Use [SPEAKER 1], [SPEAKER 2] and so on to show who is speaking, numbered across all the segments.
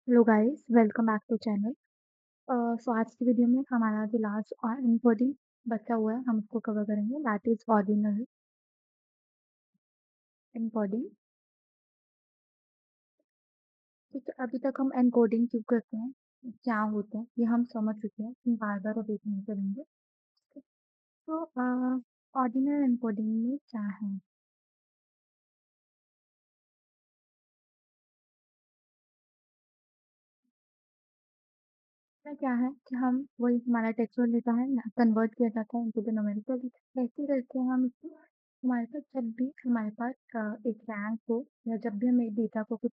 [SPEAKER 1] Hello guys, welcome back to channel. So आज की video में हमारा जो लास्ट एन्कोडिंग बचा हुआ है, हम उसको कवर करेंगे, दैट इज़ ऑर्डिनल एन्कोडिंग। ठीक है, अभी तक हम एन्कोडिंग क्यों करते हैं, क्या होता है, ये हम समझ चुके हैं, हम बार-बार रिपीट नहीं करेंगे। ठीक, तो ऑर्डिनल एन्कोडिंग में क्या है? इसमें क्या है कि हम वही हमारा टेक्स्ट डेटा है ना, कन्वर्ट किया जाता है इनटू द न्यूमेरिकल। कैसे करते हैं हम इसको? हमारे पास जब भी हमारे पास एक रैंक हो या जब भी हमें डेटा को कुछ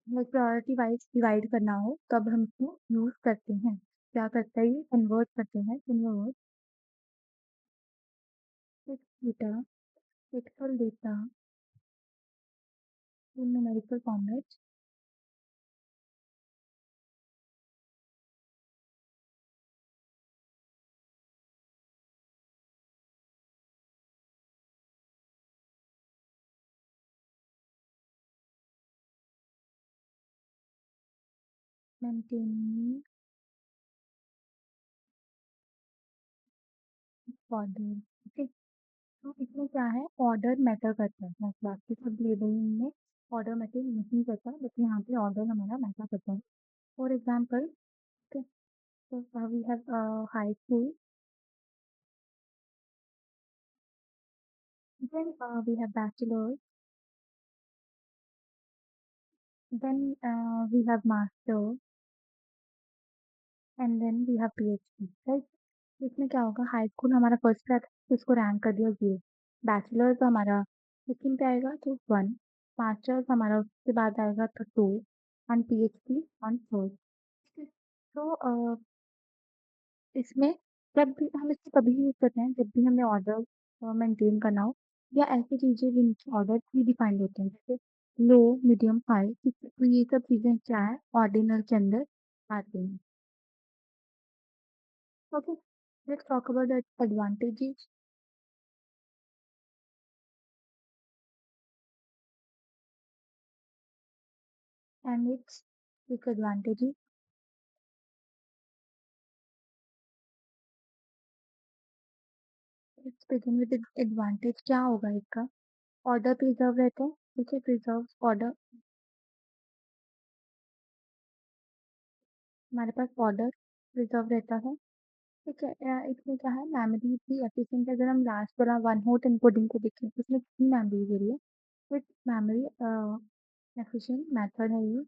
[SPEAKER 1] लाइक प्रायोरिटी वाइज डिवाइड करना हो तब हम इसको यूज़ करते हैं। क्या करता है ये कन्वर्ट करते हैं कन्वर्ट डेटा टेक्सुअल डेटा इन numerical format. Maintaining order. Okay, तो इसमें क्या है ऑर्डर मैटर करता है मतलब बाकी सब लेबलिंग में ऑर्डर मैटर नहीं करता लेकिन यहाँ पे ऑर्डर हमारा मैटर करता है। For example okay, so we have high school, then we have bachelor's, then we have master, and then we have PhD, right? इसमें क्या होगा हाई स्कूल हमारा फर्स्ट पे आता है तो इसको रैंक कर दिया 0। बैचलर्स हमारा सेकंड पे आएगा तो 1, मास्टर्स हमारा उसके बाद आएगा तो 2 एंड पीएचडी ऑन थर्ड। ठीक है? तो इसमें जब भी हम इसको तभी यूज़ करते हैं जब भी हमें ऑर्डर मेंटेन करना हो या ऐसी चीज़ें जिनके ऑर्डर प्री डिफाइंड होते हैं जैसे लो, मीडियम, हाई। तो ये सब चीज़ें क्या है ऑर्डिनल के अंदर आती हैं। Okay, let's talk about the advantages and its disadvantages. Let's begin with the advantage। क्या होगा इसका? ऑर्डर प्रिजर्व रहते हैं, ठीक है, प्रिजर्व ऑर्डर। हमारे पास ऑर्डर प्रिजर्व रहता है, ठीक है। इसमें क्या है मेमोरी की एफिशिएंसी। अगर हम लास्ट वाला वन हॉट एन्कोडिंग को देखें तो उसमें कितनी मेमोरी दे रही है, विथ मेमोरी एफिशिएंट मेथड है ये।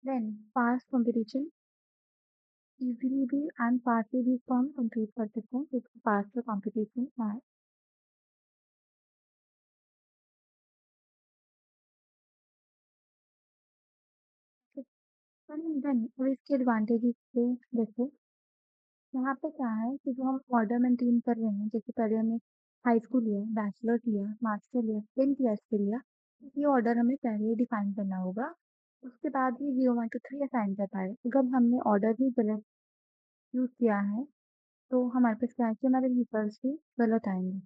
[SPEAKER 1] देन फास्ट कंपटीशन, इजीली भी एंड फास्टली भी इसको हम कंप्लीट कर सकते हैं क्योंकि फास्ट कंपटीशन है। देन और इसके एडवांटेजेस पे देखो, यहाँ पे क्या है कि जो हम ऑर्डर मेंटेन कर रहे हैं जैसे पहले हमने हाई स्कूल लिया, बैचलर लिया, मास्टर लिया, 10 क्लास पे लिया, ये ऑर्डर हमें पहले ही डिफाइन करना होगा। उसके बाद ही 0 1 2 3 असाइन कर पाएगा। अगर हमने ऑर्डर ही गलत यूज़ किया है तो हमारे पास क्या है कि हमारे रिजल्ट भी गलत आएंगे।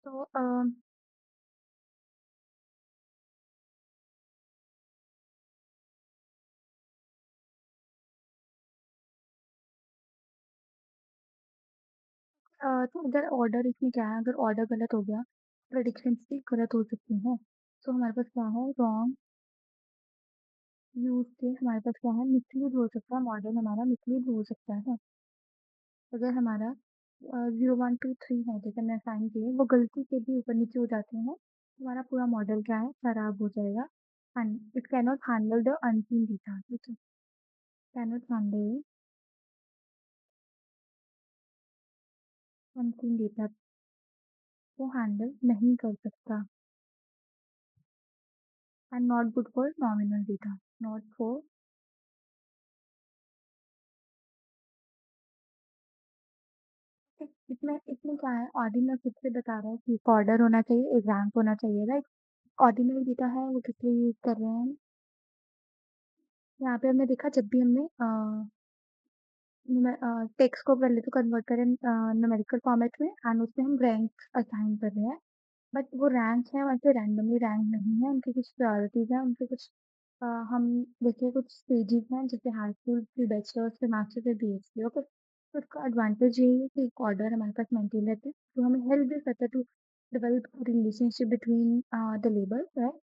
[SPEAKER 1] तो तो अगर ऑर्डर इसमें क्या है, अगर ऑर्डर गलत हो गया, प्रेडिक्शंस भी गलत हो सकती हैं। तो हमारे पास क्या है रॉन्ग यूज़ के हमारे पास क्या है मिसलीड हो सकता है, मॉडल हमारा मिसलीड हो सकता है। अगर हमारा 0 1 2 3 है जैसे हमने असाइन किए वो गलती से भी ऊपर नीचे हो जाते हैं, तो हमारा पूरा मॉडल क्या है खराब हो जाएगा। And it can not handle the unseen data, ठीक है, can not handle unseen data को हैंडल नहीं कर सकता। And not good for nominal data, not for. इसमें इसमें क्या है ऑर्डिनल खुद से बता रहा है कि ऑर्डर होना चाहिए, एक रैंक होना चाहिए, राइट? ऑर्डिनल डेटा है वो किस लिए यूज़ कर रहे हैं हम? यहाँ पे हमने देखा जब भी हमने टेक्स्ट को पहले तो कन्वर्ट करें न्यूमेरिकल फॉर्मेट में एंड उसमें हम रैंक असाइन कर रहे हैं। बट वो रैंक है वैसे रैंडमली रैंक नहीं है, उनकी कुछ प्रायोरिटीज़ हैं, उनके कुछ हम देखिए कुछ स्टेजेस हैं जैसे हाई स्कूल फिर बैचलर्स फिर मास्टर फिर पीएचडी ओके। तो उसका एडवांटेज यही है कि एक ऑर्डर हमारे पास मेंटेन रहता है, तो हमें हेल्प भी करता है to develop relationship between the labours right.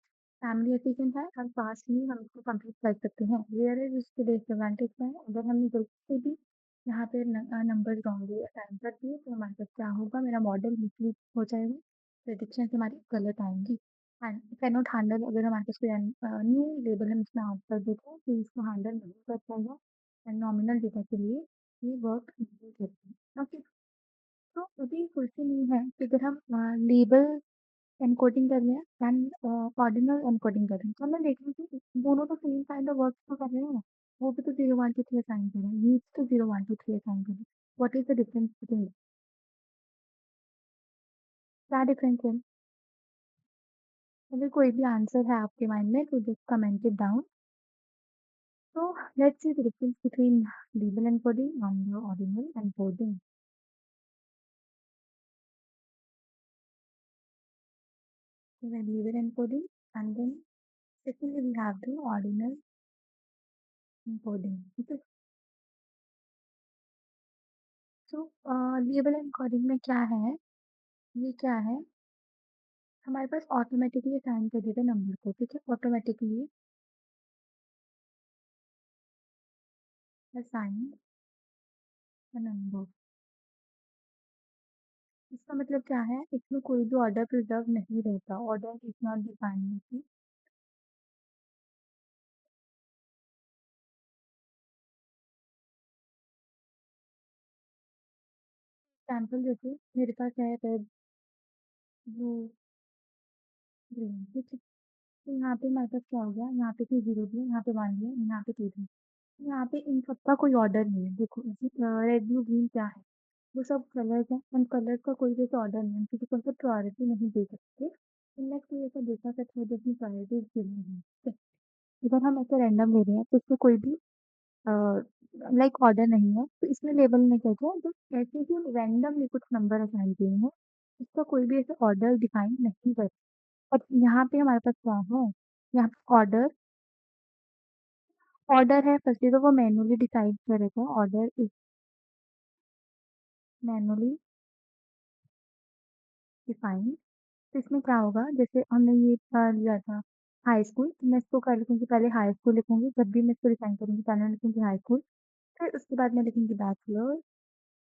[SPEAKER 1] Family efficient है और फास्टली हम इसको कंप्लीट कर सकते हैं। वेयर इज़ इसके डिसएडवांटेज क्या है, अगर हमने गलती से भी यहाँ पे नंबर्स रॉन्गली असाइन कर दिए तो हमारे पास क्या होगा, मेरा मॉडल मिसलीड हो जाएगा, प्रेडिक्शंस हमारी गलत आएँगी। एंड कैन नॉट हैंडल अगर हमारे पास कोई न्यू लेबल हम इसमें ऐड कर देते हैं तो इसको हैंडल नहीं कर पाएगा एंड नॉमिनल डेटा के लिए ये वर्क नहीं करती। ओके, तो अभी क्वेश्चन ये है कि अगर हम लेबल एनकोडिंग कर रहे हैं एंड ऑर्डिनल एनकोडिंग कर रहे हैं तो हमें देखना कि दोनों तो सेम काइंड ऑफ वर्क तो कर रहे हैं। वो भी तो 0 1 2 3 असाइन कर रहे हैं, ये तो 0 1 2 3 असाइन कर रहे हैं। What is the difference between, क्या डिफरेंस है? अगर कोई भी आंसर है आपके माइंड में तो just comment it down. So let's see the difference between label encoding and the ordinal encoding. So we have label encoding and then secondly we have the ordinal encoding. Okay. So label encoding में क्या है? ये क्या है? हमारे पास automatically assign कर देता है नंबर को, ठीक है? Automatically assign a number. इसका मतलब क्या है? इसमें कोई भी ऑर्डर प्रिजर्व नहीं रहता। Order is not defined. Example जैसे मेरे पास है रेड ब्लू ग्रीन, ठीक है? तो यहाँ पे हमारे पास क्या हो गया, यहाँ पे कोई 0 दिया, यहाँ पे 1 दिया, यहाँ पे 2 दिया। यहाँ पे इन सबका कोई ऑर्डर नहीं है। देखो रेड, ब्लू, ग्रीन क्या है? वो सब कलर्स हैं, उन कलर्स का कोई जैसे ऑर्डर नहीं है, हम किसी को ऐसे प्रायोरिटी नहीं दे सकते। इनमें कोई ऐसा डेटा सेट है जिसमें प्रायोरिटीज़ गिवन है, ठीक है? अगर हम ऐसे रैंडम ले रहे हैं तो इसमें कोई भी अ, लाइक ऑर्डर नहीं है, तो इसमें लेबल नहीं करते हैं, जस्ट ऐसे ही रैंडमली कुछ नंबर असाइन किए हैं। इसका कोई भी ऐसे ऑर्डर डिफाइन नहीं करता। और यहाँ पे हमारे पास क्या है? यहाँ पे ऑर्डर ऑर्डर है, फर्स्टली तो वो मैन्युअली डिसाइड करेगा, ऑर्डर इज मैन्युअली डिफाइंड। तो इसमें क्या होगा, जैसे हमने ये लिया था हाई स्कूल, तो मैं इसको क्या लिखूंगी, पहले हाई स्कूल लिखूंगी, जब भी मैं इसको डिफाइन करूंगी पहले मैं लिखूंगी हाई स्कूल, फिर उसके बाद मैं लिखूंगी बैचलर्स,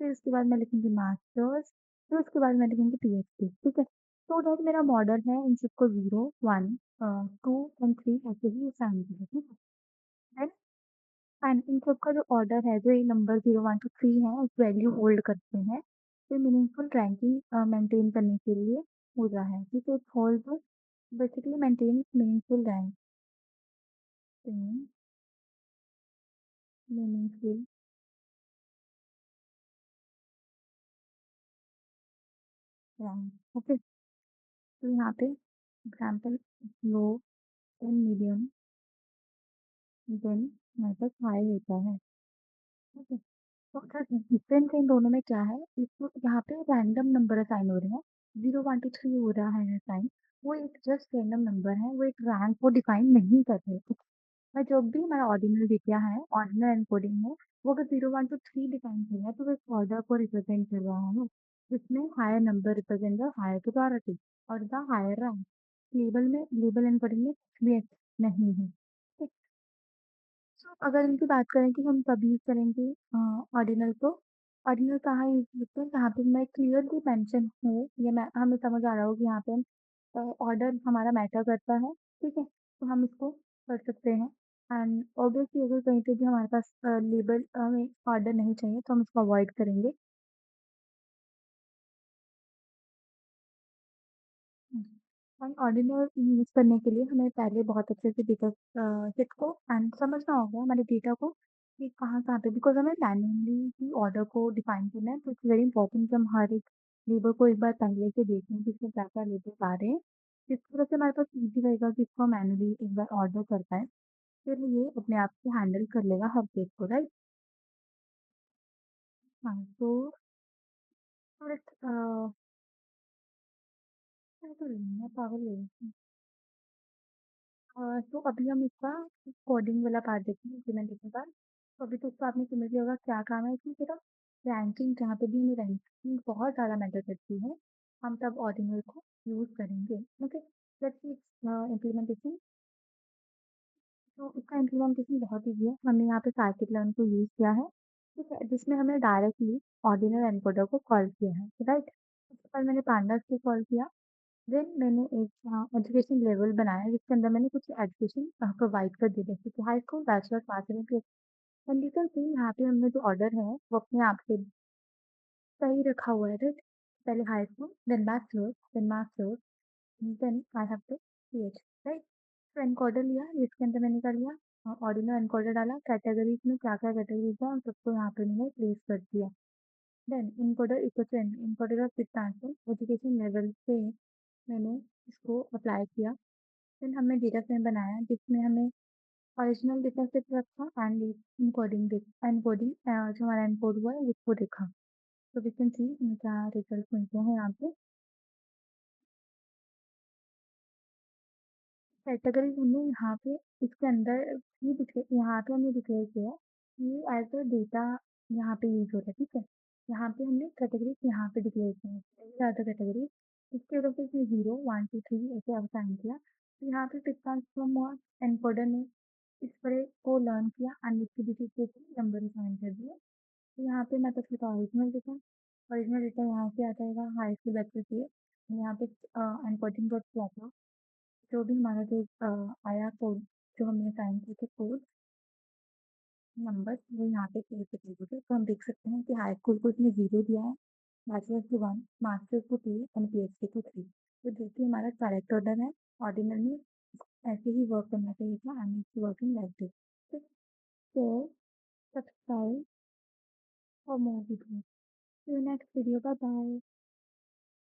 [SPEAKER 1] फिर उसके बाद मैं लिखूंगी मास्टर्स, फिर उसके बाद मैं लिखूंगी पीएचडी, ठीक है? तो दैट मेरा मॉडल है इन सबको 0 1 2 एंड 3 ऐसे ही असाइन करें, ठीक है? एंड इन सबका जो ऑर्डर है, जो ये नंबर 0 1 2 3 है, उस वैल्यू होल्ड करते हैं। फिर मीनिंगफुल रैंकिंग मेंटेन करने के लिए हो रहा है, ठीक है? It holds basically maintain meaningful ranking, meaningful rank, okay. तो यहाँ पे example low and medium then हमारे पास हाई होता है, ठीक है? तो सर डिफरेंस इन दोनों में क्या है? इसको यहाँ पे रैंडम नंबर असाइन हो रहे हैं, 0 1 2 3 हो रहा है असाइन, वो एक जस्ट रैंडम नंबर है, वो एक रैंक को डिफाइन नहीं कर रहे। और जो भी हमारा ऑर्डिनल डेटा है, ऑर्डिनल एनकोडिंग है, वो अगर 0 1 2 3 डिफाइन कर रहा है तो वो एक ऑर्डर को रिप्रेजेंट कर रहा है, जिसमें higher number represent the higher priority और द हायर रैंक। लेबल में लेबल एनकोडिंग में कुछ भी ऐसा नहीं है, ठीक? तो अगर इनकी बात करें कि हम कब यूज़ करेंगे ऑर्डिनल को, ऑर्डिनल कहाँ यूज़ करते हैं, जहाँ पे मैं क्लियरली मेंशन हो या मैं हमें समझ आ रहा हो कि यहाँ पे हम ऑर्डर हमारा मैटर करता है, ठीक है? तो हम इसको कर सकते हैं। एंड ऑब्वियसली अगर कहीं पे भी हमारे पास लेबल हमें ऑर्डर नहीं चाहिए तो हम इसको अवॉइड करेंगे। एंड ऑर्डिनल यूज़ करने के लिए हमें पहले बहुत अच्छे से डेटा सेट को एंड समझना होगा हमारे डेटा को कि कहाँ-कहाँ पे, बिकॉज़ हमें मैन्युअली ही ऑर्डर को डिफाइन करना है, तो इट्स वेरी इंपॉर्टेंट कि हम हर एक लेबर को एक बार पहले से देख लें कि इसमें क्या-क्या लेबल्स आ रहे हैं। जिस तरह से हमारे पास ईज़ी रहेगा कि इसको मैन्युअली एक बार ऑर्डर कर पाएँ, फिर ये अपने आप से हैंडल कर लेगा हर केस को, राइट? हाँ, तो थोड़ा मैं तो नहीं, मैं पागल हो गई। तो अभी हम इसका कोडिंग वाला पार्ट देखेंगे इम्प्लीमेंटेशन का। तो अभी तो इसको आपने समझ लिया होगा क्या काम है इसमें सिर्फ रैंकिंग जहाँ पे भी हमें रैंकिंग बहुत ज़्यादा मैटर करती है, हम तब ऑर्डिनल को यूज़ करेंगे। Okay, let's see implementation. तो इसका इम्प्लीमेंटेशन बहुत ईज़ी है। हमने यहाँ पे scikit-learn को यूज़ किया है, ठीक है? जिसमें हमने डायरेक्टली ऑर्डिनल एनकोडर को कॉल किया है, राइट? उसके बाद मैंने pandas को कॉल किया। देन मैंने एक एजुकेशन लेवल बनाया जिसके अंदर मैंने कुछ एजुकेशन प्रोवाइड कर दी जैसे कि हाई स्कूल, बैचलर, मास्टर के। एंड यू कैन सी यहाँ पे हमने जो ऑर्डर है वो अपने आप से सही रखा हुआ है, राइट? पहले high school, then bachelor, then master, then I have to PH, right? तो एनकोडर लिया जिसके अंदर मैंने क्या लिया, ऑर्डिनल एनकोडर डाला, कैटेगरीज में क्या क्या कैटेगरीज है उन सबको यहाँ पे मैंने प्लेस कर दिया। Then encoder equal to encoder of fit transfer education level पे मैंने इसको अप्लाई किया। देन हमने डेटा फ्रेम बनाया जिसमें हमें ओरिजिनल डेटा सेट रखा एंड एनकोडिंग एनकोडिंग जो हमारा एनकोड हुआ है उसको देखा। तो वी कैन सी हमें क्या रिजल्ट मिलते हैं यहाँ पे। कैटेगरीज हमने यहाँ पे इसके अंदर ही यहाँ पे हमने डिक्लेयर किया है कि एज अ डेटा यहाँ पे यूज हो रहा है, ठीक है? यहाँ पे हमने कैटेगरीज यहाँ पे डिक्लेयर किया है अदर कैटेगरी। इसके वजह से इसने 0 1 2 3 ऐसे असाइन किया। तो यहाँ पे फिर ट्रांसफॉर्म हुआ, एनकोडर ने इस तरह को लर्न किया एंड इसकी डिटेल नंबर असाइन कर दिया। तो यहाँ पे मैं तो इसका ओरिजिनल डेटा यहाँ से आ जाएगा हाई स्कूल बैचलर के। यहाँ पे एनकोडिंग डॉट प्लॉट जो भी हमारा जो आया कोड जो हमने असाइन किए थे कोड नंबर वो यहाँ पे फिल कर दिए थे। तो हम देख सकते हैं कि हाई स्कूल को इसने 0 दिया है, बैचलर्स को 1, मास्टर्स को 2 एंड पीएचडी को 3। तो जो कि हमारा करेक्ट ऑर्डर है, ऑर्डिनल में ऐसे ही वर्क करना चाहिए था and it's working like this. ठीक, तो subscribe for more video. See you next video. Bye bye.